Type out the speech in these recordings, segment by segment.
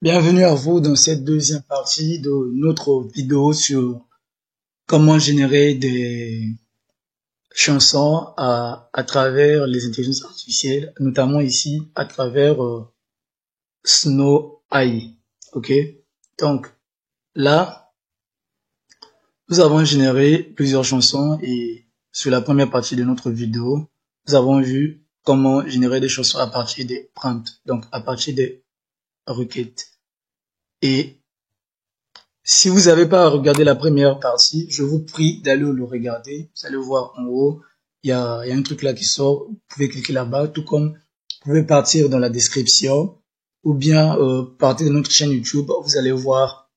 Bienvenue à vous dans cette deuxième partie de notre vidéo sur comment générer des chansons à travers les intelligences artificielles, notamment ici à travers Snow AI. Ok? Donc là, nous avons généré plusieurs chansons et sur la première partie de notre vidéo, nous avons vu comment générer des chansons à partir des prompts, donc à partir des requêtes. Et si vous n'avez pas regardé la première partie, je vous prie d'aller le regarder. Vous allez voir en haut, il y a un truc là qui sort. Vous pouvez cliquer là-bas, tout comme vous pouvez partir dans la description ou bien partir de notre chaîne YouTube. Vous allez voir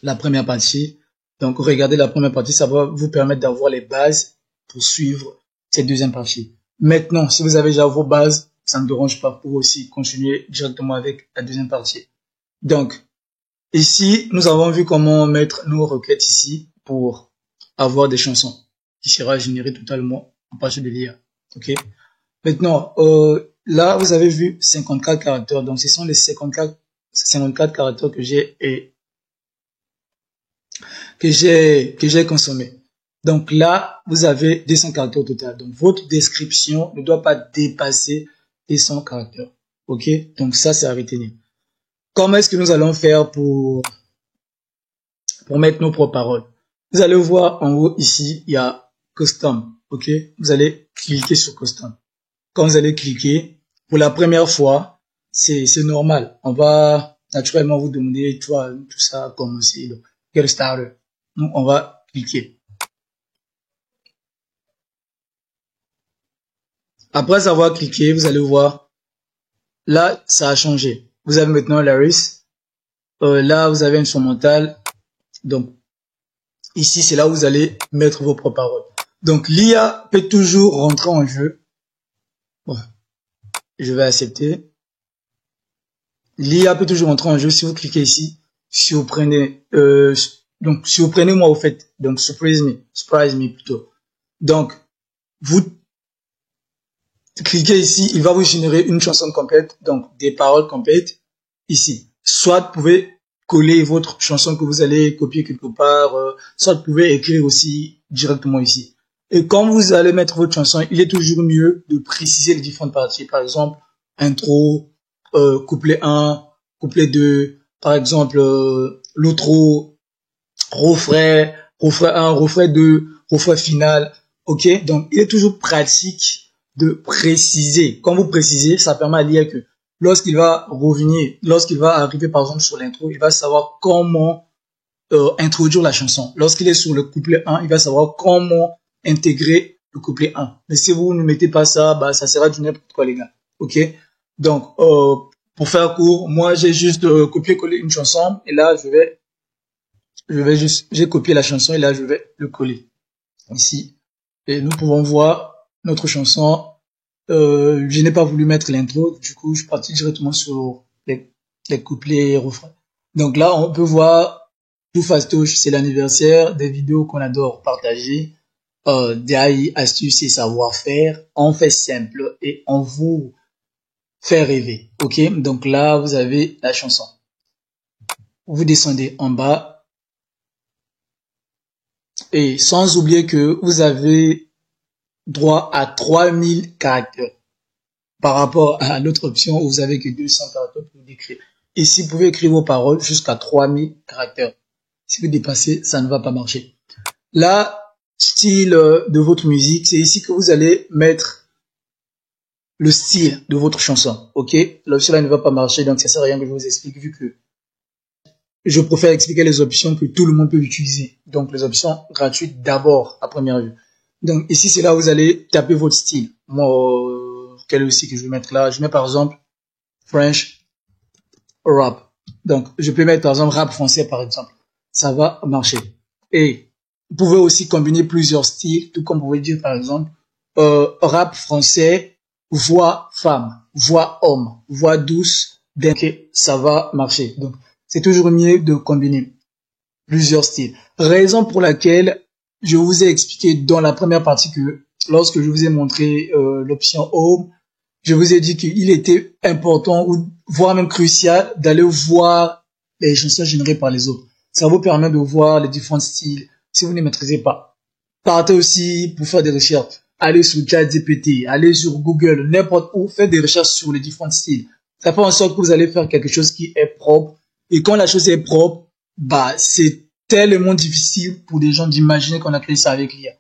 la première partie. Donc, regardez la première partie, ça va vous permettre d'avoir les bases pour suivre cette deuxième partie. Maintenant, si vous avez déjà vos bases, ça ne dérange pas pour aussi continuer directement avec la deuxième partie. Donc, ici, nous avons vu comment mettre nos requêtes ici pour avoir des chansons qui sera générées totalement à partir de l'IA. Ok. Maintenant, là, vous avez vu 54 caractères. Donc, ce sont les 54 caractères que j'ai consommés. Donc là, vous avez 200 caractères au total. Donc, votre description ne doit pas dépasser les 100 caractères. Ok. Donc, ça, c'est à retenir. Comment est-ce que nous allons faire pour mettre nos propres paroles? Vous allez voir en haut ici, il y a Custom. Ok? Vous allez cliquer sur Custom. Quand vous allez cliquer, pour la première fois, c'est normal. On va naturellement vous demander tout ça comme aussi. Donc, Get Started. Donc, on va cliquer. Après avoir cliqué, vous allez voir, là, ça a changé. Vous avez maintenant Laris. Là, vous avez un instrumental. Donc, ici, c'est là où vous allez mettre vos propres paroles. Donc, l'IA peut toujours rentrer en jeu. Bon, je vais accepter. L'IA peut toujours rentrer en jeu si vous cliquez ici. Si vous prenez, donc, si vous prenez moi, au fait, donc, surprise me plutôt. Donc, vous cliquez ici, il va vous générer une chanson complète, donc, des paroles complètes, ici. Soit vous pouvez coller votre chanson que vous allez copier quelque part, soit vous pouvez écrire aussi directement ici. Et quand vous allez mettre votre chanson, il est toujours mieux de préciser les différentes parties. Par exemple, intro, couplet 1, couplet 2, par exemple, l'outro, refrain 1, refrain 2, refrain final. Ok? Donc, il est toujours pratique de préciser. Quand vous précisez, ça permet à l'IA que lorsqu'il va revenir, lorsqu'il va arriver par exemple sur l'intro, il va savoir comment introduire la chanson. Lorsqu'il est sur le couplet 1, il va savoir comment intégrer le couplet 1. Mais si vous ne mettez pas ça, bah ça sera du n'importe quoi les gars. Ok? Donc pour faire court, moi j'ai juste copié-coller une chanson et là j'ai copié la chanson et là je vais le coller ici. Et nous pouvons voir notre chanson. Je n'ai pas voulu mettre l'intro, du coup, je suis parti directement sur les couplets et refrains. Donc là, on peut voir tout fastoche, c'est l'anniversaire, des vidéos qu'on adore partager, des AI, astuces et savoir-faire. On fait simple et on vous fait rêver. Ok? Donc là, vous avez la chanson. Vous descendez en bas. Et sans oublier que vous avez droit à 3000 caractères par rapport à l'autre option où vous avez que 200 caractères pour décrire. Ici, vous pouvez écrire vos paroles jusqu'à 3000 caractères. Si vous dépassez, ça ne va pas marcher. Là, style de votre musique, c'est ici que vous allez mettre le style de votre chanson. Ok? L'option là ne va pas marcher, donc ça sert à rien que je vous explique vu que je préfère expliquer les options que tout le monde peut utiliser. Donc, les options gratuites d'abord, à première vue. Donc, ici, c'est là où vous allez taper votre style. Moi, quel aussi que je vais mettre là? Je mets par exemple French rap. Donc, je peux mettre par exemple rap français, par exemple. Ça va marcher. Et vous pouvez aussi combiner plusieurs styles, tout comme vous pouvez dire par exemple rap français, voix femme, voix homme, voix douce. Donc, ça va marcher. Donc, c'est toujours mieux de combiner plusieurs styles. Raison pour laquelle je vous ai expliqué dans la première partie que lorsque je vous ai montré l'option Home, je vous ai dit qu'il était important ou voire même crucial d'aller voir les chansons générées par les autres. Ça vous permet de voir les différents styles si vous ne maîtrisez pas. Partez aussi pour faire des recherches. Allez sur ChatGPT, allez sur Google, n'importe où, faites des recherches sur les différents styles. Ça fait en sorte que vous allez faire quelque chose qui est propre. Et quand la chose est propre, bah, c'est tellement difficile pour des gens d'imaginer qu'on a créé ça avec l'IA.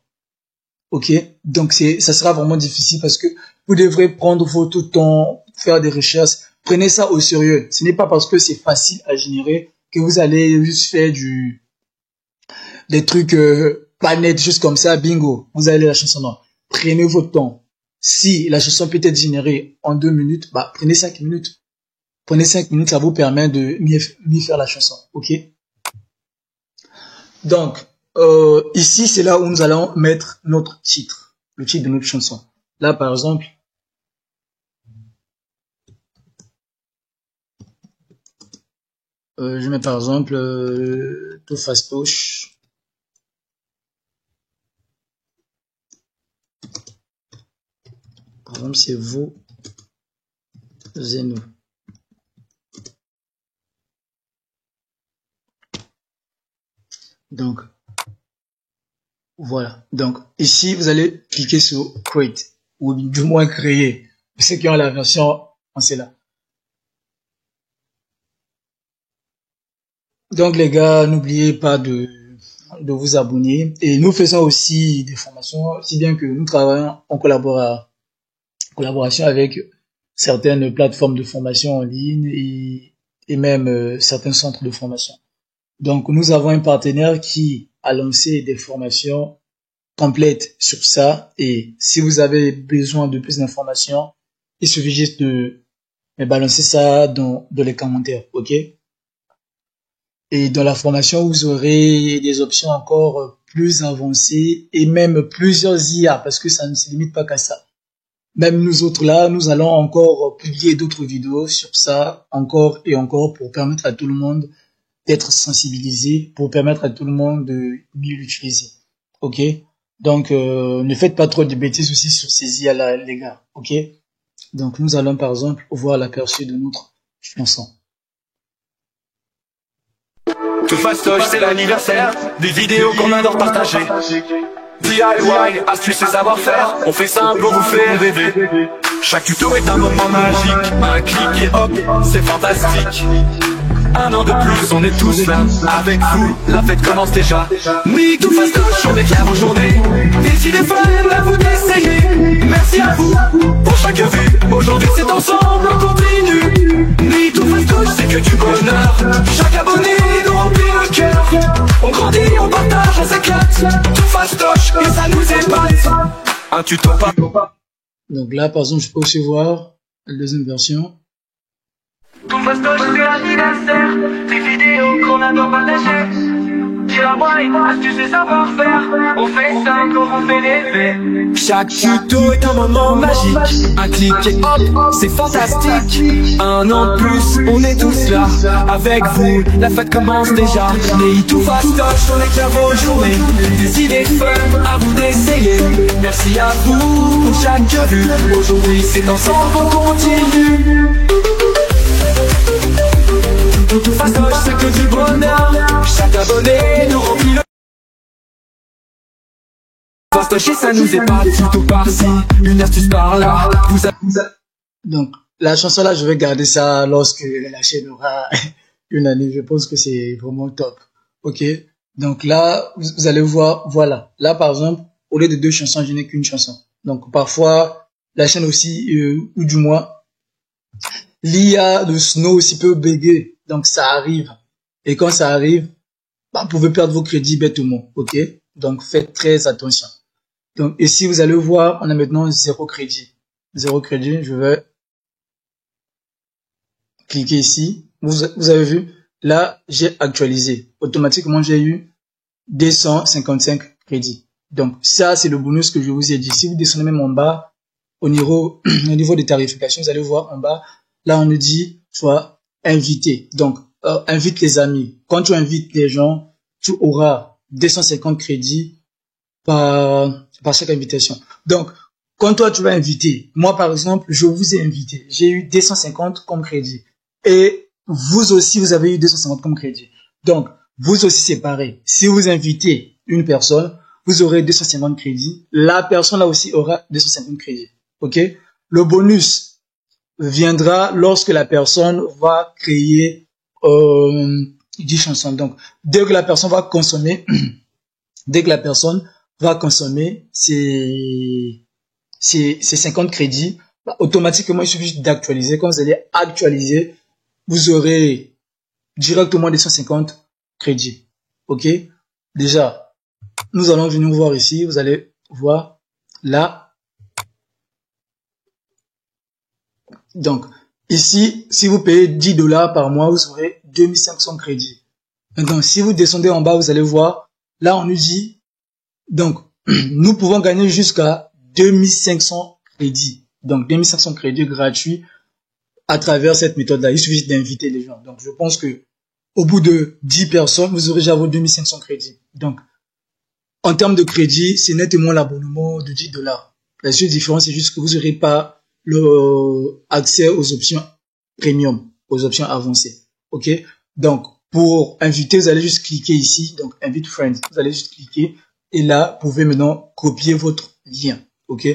Ok? Donc ça sera vraiment difficile parce que vous devrez prendre votre temps, faire des recherches. Prenez ça au sérieux. Ce n'est pas parce que c'est facile à générer que vous allez juste faire des trucs, pas nets, juste comme ça, bingo. Vous allez la chanson, non. Prenez votre temps. Si la chanson peut être générée en 2 minutes, bah, prenez 5 minutes. Prenez 5 minutes, ça vous permet de mieux faire la chanson. Ok? Donc, ici, c'est là où nous allons mettre notre titre. Le titre de notre chanson. Là, par exemple, je mets par exemple, Too Fastoche. Par exemple, c'est vous et nous. Donc, voilà. Donc, ici, vous allez cliquer sur Create, ou du moins créer. Pour ceux qui ont la version en celle-là. Donc, les gars, n'oubliez pas de vous abonner. Et nous faisons aussi des formations, si bien que nous travaillons en collaboration avec certaines plateformes de formation en ligne et même certains centres de formation. Donc, nous avons un partenaire qui a lancé des formations complètes sur ça. Et si vous avez besoin de plus d'informations, il suffit juste de me balancer ça dans les commentaires, ok? Et dans la formation, vous aurez des options encore plus avancées et même plusieurs IA parce que ça ne se limite pas qu'à ça. Même nous autres là, nous allons encore publier d'autres vidéos sur ça encore et encore pour permettre à tout le monde d'être sensibilisé, pour permettre à tout le monde de mieux l'utiliser. Ok? Donc, ne faites pas trop de bêtises aussi sur ces IA là, les gars. Ok? Donc, nous allons par exemple voir l'aperçu de notre chanson. Tout fastoche, c'est l'anniversaire, des vidéos qu'on adore partager. DIY, astuces et savoir-faire, on fait simple, on vous fait rêver. Chaque tuto est un moment magique, un clic et hop, c'est fantastique. Un an de plus, on est tous là, avec vous, la fête commence déjà. Oui, tout fastoche, on déclare vos journées, des idées folles à vous d'essayer. Merci à vous pour chaque vue, aujourd'hui c'est ensemble, on continue. Oui, tout fastoche, c'est que du bonheur, chaque abonné nous remplit le cœur. On grandit, on partage, on s'éclate, tout fastoche et ça nous épate. Un tuto pas. Donc là, par exemple, je peux aussi voir la deuxième version. Tout fastoche, c'est l'anniversaire, des vidéos qu'on adore partager. DIY, astuces et savoir-faire, on fait simple, on fait rêver. Chaque tuto est un moment magique, un clic et hop, c'est fantastique. Un an de plus, on est tous là, avec vous, la fête commence déjà. Mais tout fastoche, on éclaire vos journées, des idées fun à vous d'essayer. Merci à vous pour chaque vue, aujourd'hui c'est ensemble qu'on continue. Tout fastoche, c'est que du bonheur, chaque abonné nous remplit le fastoche, ça nous épate, tout par-ci, une astuce par-là. Donc, la chanson là, je vais garder ça lorsque la chaîne aura une année. Je pense que c'est vraiment top. Ok? Donc là, vous allez voir, voilà. Là, par exemple, au lieu de 2 chansons, je n'ai qu'une chanson. Donc, parfois, la chaîne aussi, ou du moins, l'IA de Snow aussi peut bugger. Donc, ça arrive. Et quand ça arrive, bah, vous pouvez perdre vos crédits bêtement. Ok? Donc, faites très attention. Donc, ici, vous allez voir, on a maintenant 0 crédit. 0 crédit, je vais cliquer ici. Vous avez vu, là, j'ai actualisé. Automatiquement, j'ai eu 255 crédits. Donc, ça, c'est le bonus que je vous ai dit. Si vous descendez même en bas, au niveau des tarifications, vous allez voir en bas, là, on nous dit, soit invité. Donc, invite les amis. Quand tu invites les gens, tu auras 250 crédits par chaque invitation. Donc, quand toi tu vas inviter, moi par exemple, je vous ai invité, j'ai eu 250 comme crédit. Et vous aussi, vous avez eu 250 comme crédit. Donc, vous aussi c'est pareil. Si vous invitez une personne, vous aurez 250 crédits. La personne là aussi aura 250 crédits. Ok? Le bonus viendra lorsque la personne va créer 10 chansons. Donc, dès que la personne va consommer, ces 50 crédits, bah, automatiquement, il suffit juste d'actualiser. Quand vous allez actualiser, vous aurez directement des 150 crédits. Ok? Déjà, nous allons venir voir ici. Vous allez voir là. Donc, ici, si vous payez $10 par mois, vous aurez 2500 crédits. Maintenant, si vous descendez en bas, vous allez voir, là, on nous dit, donc, nous pouvons gagner jusqu'à 2500 crédits. Donc, 2500 crédits gratuits à travers cette méthode-là. Il suffit d'inviter les gens. Donc, je pense que au bout de 10 personnes, vous aurez déjà vos 2500 crédits. Donc, en termes de crédit, c'est nettement l'abonnement de $10. La seule différence, c'est juste que vous n'aurez pas le accès aux options premium, aux options avancées. Ok? Donc, pour inviter, vous allez juste cliquer ici. Donc, invite friends. Vous allez juste cliquer. Et là, vous pouvez maintenant copier votre lien. Ok?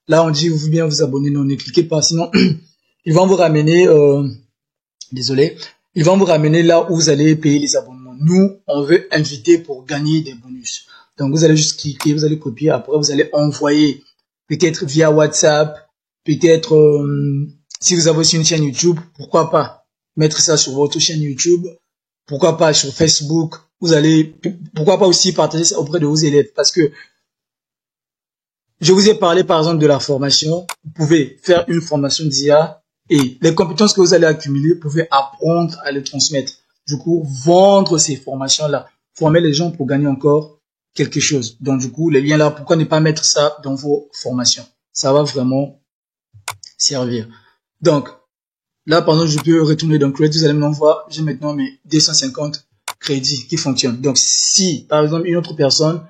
Là, on dit, vous bien vous abonner. Non, ne cliquez pas. Sinon, ils vont vous ramener, désolé, ils vont vous ramener là où vous allez payer les abonnements. Nous, on veut inviter pour gagner des bonus. Donc, vous allez juste cliquer, vous allez copier. Après, vous allez envoyer peut-être via WhatsApp, peut-être, si vous avez aussi une chaîne YouTube, pourquoi pas mettre ça sur votre chaîne YouTube, pourquoi pas sur Facebook, vous allez, pourquoi pas aussi partager ça auprès de vos élèves, parce que je vous ai parlé par exemple de la formation, vous pouvez faire une formation d'IA et les compétences que vous allez accumuler, vous pouvez apprendre à les transmettre. Du coup, vendre ces formations-là, former les gens pour gagner encore quelque chose. Donc du coup, les liens là, pourquoi ne pas mettre ça dans vos formations? Ça va vraiment servir. Donc, là, par exemple, je peux retourner dans Create, vous allez me voir, j'ai maintenant mes 250 crédits qui fonctionnent. Donc, si, par exemple, une autre personne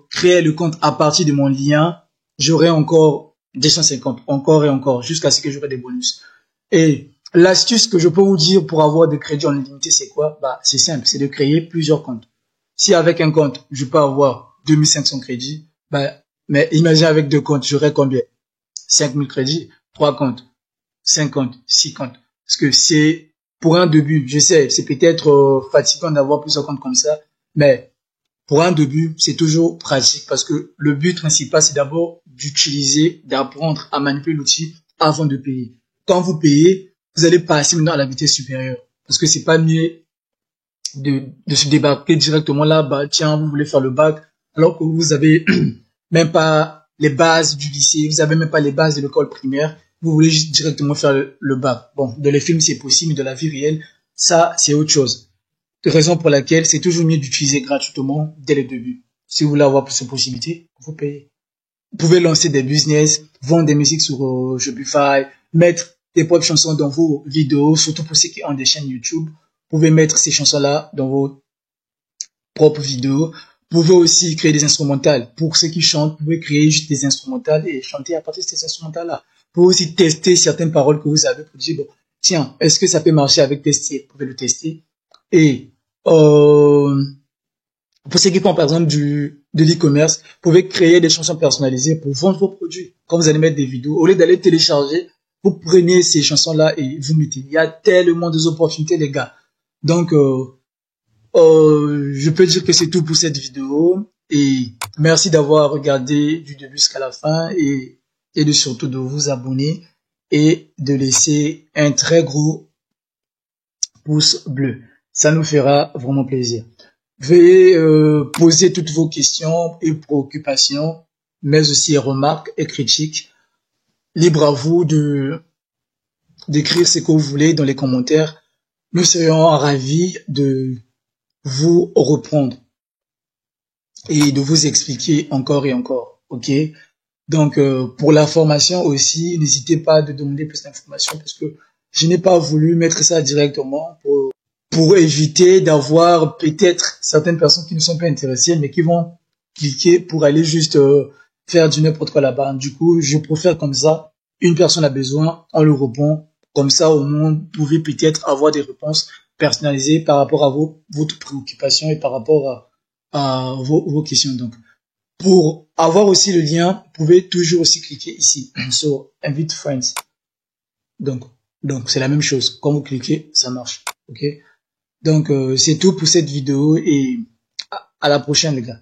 crée le compte à partir de mon lien, j'aurai encore 250, encore et encore, jusqu'à ce que j'aurai des bonus. Et l'astuce que je peux vous dire pour avoir des crédits en illimité, c'est quoi? Bah, c'est simple, c'est de créer plusieurs comptes. Si avec un compte, je peux avoir 2500 crédits, bah, mais imaginez avec deux comptes, j'aurai combien? 5000 crédits, 3 comptes, 5 comptes, 6 comptes. Parce que c'est, pour un début, je sais, c'est peut-être fatigant d'avoir plusieurs comptes comme ça, mais pour un début, c'est toujours pratique parce que le but principal, c'est d'abord d'utiliser, d'apprendre à manipuler l'outil avant de payer. Quand vous payez, vous allez passer maintenant à la vitesse supérieure. Parce que c'est pas mieux de se débarquer directement là, bah, tiens, vous voulez faire le bac, alors que vous avez même pas les bases du lycée, vous avez même pas les bases de l'école primaire, vous voulez juste directement faire le bac. Bon, dans les films, c'est possible, mais dans la vie réelle, ça, c'est autre chose. Raison pour laquelle c'est toujours mieux d'utiliser gratuitement dès le début. Si vous voulez avoir plus de possibilités, vous payez. Vous pouvez lancer des business, vendre des musiques sur Shopify, mettre des propres chansons dans vos vidéos, surtout pour ceux qui ont des chaînes YouTube. Vous pouvez mettre ces chansons-là dans vos propres vidéos. Vous pouvez aussi créer des instrumentales. Pour ceux qui chantent, vous pouvez créer juste des instrumentales et chanter à partir de ces instrumentales-là. Vous pouvez aussi tester certaines paroles que vous avez pour dire, bon, tiens, est-ce que ça peut marcher avec tester? Vous pouvez le tester. Et pour ceux qui font par exemple de l'e-commerce, vous pouvez créer des chansons personnalisées pour vendre vos produits. Quand vous allez mettre des vidéos, au lieu d'aller télécharger, vous prenez ces chansons-là et vous mettez. Il y a tellement d'opportunités, les gars. Donc, je peux dire que c'est tout pour cette vidéo. Et merci d'avoir regardé du début jusqu'à la fin et surtout de vous abonner et de laisser un très gros pouce bleu. Ça nous fera vraiment plaisir. Veuillez poser toutes vos questions et préoccupations, mais aussi remarques et critiques. Libre à vous d'écrire ce que vous voulez dans les commentaires. Nous serions ravis de vous reprendre et de vous expliquer encore et encore. Ok? Donc, pour la formation aussi, n'hésitez pas à demander plus d'informations parce que je n'ai pas voulu mettre ça directement pour éviter d'avoir peut-être certaines personnes qui ne sont pas intéressées mais qui vont cliquer pour aller juste faire du n'importe quoi là-bas. Du coup, je préfère comme ça. Une personne a besoin, on le répond. Comme ça, au moins, vous pouvez peut-être avoir des réponses personnalisées par rapport à votre préoccupation et par rapport à vos questions. Donc, pour avoir aussi le lien, vous pouvez toujours aussi cliquer ici sur Invite Friends. Donc c'est la même chose. Quand vous cliquez, ça marche. Ok. Donc, c'est tout pour cette vidéo et à la prochaine, les gars.